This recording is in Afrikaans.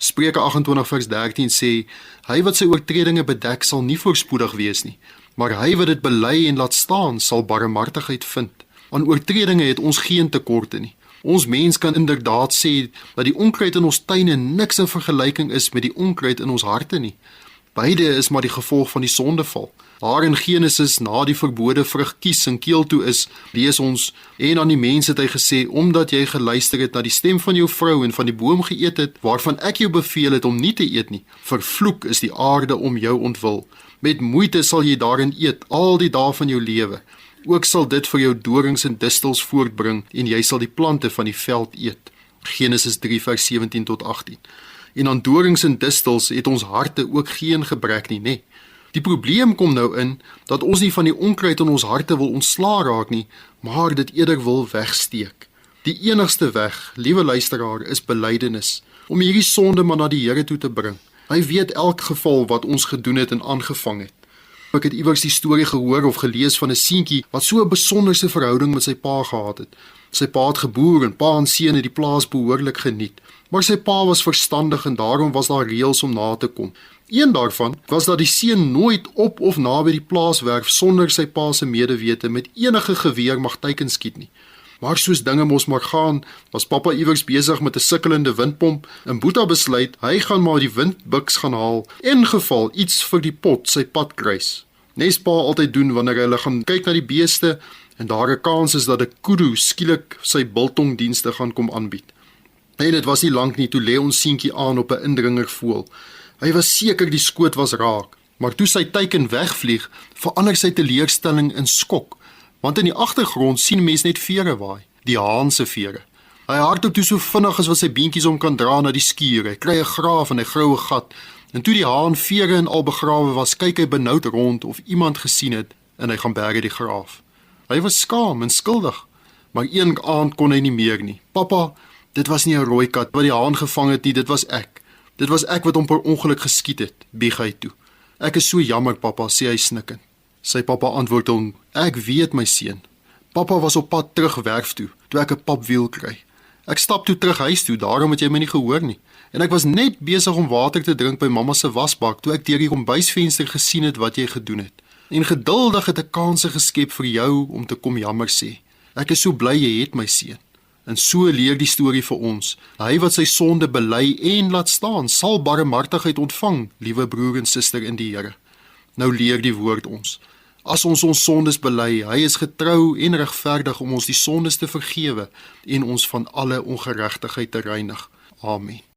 Spreuke 28 vers 13 sê, hy wat sy oortredinge bedek sal nie voorspoedig wees nie, maar hy wat dit bely en laat staan sal barmhartigheid vind. Aan oortredinge het ons geen tekorte nie. Ons mens kan inderdaad sê dat die onkruid in ons tuine niks in vergelyking is met die onkruid in ons harte nie. Beide is maar die gevolg van die sondeval. Daar in Genesis na die verbode vrug kies en keel toe is, lees ons, en aan die mens het hy gesê, omdat jy geluister het na die stem van jou vrou en van die boom geëet het, waarvan ek jou beveel het om nie te eet nie, vervloek is die aarde om jou ontwil. Met moeite sal jy daarin eet, al die dae van jou lewe. Ook sal dit vir jou dorings en distels voortbring, en jy sal die plante van die veld eet. Genesis 3 vers 17 tot 18. En aan dorings en distels het ons harte ook geen gebrek nie, nee. Die probleem kom nou in, dat ons nie van die onkruid in ons harte wil ontsla raak nie, maar dit eerder wil wegsteek. Die enigste weg, liewe luisteraar, is belydenis, om hierdie sonde maar na die Here toe te bring. Hy weet elk geval wat ons gedoen het en aangevang het. Ek het iewers die storie gehoor of gelees van 'n seentjie wat so 'n besonderse verhouding met sy pa gehad het. Sy pa het geboer en pa en seun het die plaas behoorlik geniet. Maar sy pa was verstandig en daarom was daar reëls om na te kom. Een daarvan was dat die seun nooit op of naby die plaas werf sonder sy pa se medewete met enige geweer mag teiken skiet nie. Maar soos dinge mos maar gaan, was pappa iewers besig met 'n sukkelende windpomp en Boeta besluit, hy gaan maar die windbuks gaan haal en geval iets vir die pot sy pad kruis. Nes pa altyd doen wanneer hulle gaan kyk na die beeste en daar 'n kans is dat 'n kudu skielik sy biltongdienste gaan kom aanbied. En dit was nie lank nie toe lê ons seentjie aan op 'n indringervoël. Hy was seker die skoot was raak, maar toe sy teiken wegvlieg, verander sy teleurstelling in skok, want in die agtergrond sien mens net vere waai, die haan se vere. Hy hardloop toe so vinnig as wat sy beentjies om kan dra na die skuur, hy kry 'n graaf en hy grou 'n gat, en toe die haan vere en al begrawe was, kyk hy benoud rond of iemand gesien het, en hy gaan berg die graaf. Hy was skaam en skuldig, maar een aand kon hy nie meer nie. Pappa, dit was nie 'n rooi kat wat die haan gevang het nie, dit was ek. Dit was ek wat hom per ongeluk geskiet het, bieg hy toe. Ek is so jammer, pappa, sê hy snikkend. Sy pappa antwoord hom, ek weet my seun. Pappa was op pad terug werf toe ek 'n papwiel kry. Ek stap toe terug huis toe, daarom het jy my nie gehoor nie. En ek was net besig om water te drink by mamma se wasbak, toe ek deur die kombuisvenster gesien het wat jy gedoen het. En geduldig het ek kanse geskep vir jou om te kom jammer sê. Ek is so bly jy het my seun. En so leer die storie vir ons, hy wat sy sonde bely en laat staan, sal barmhartigheid ontvang, liewe broer en suster in die Here. Nou leer die woord ons, as ons sondes bely, hy is getrou en regverdig om ons die sondes te vergewe en ons van alle ongeregtigheid te reinig. Amen.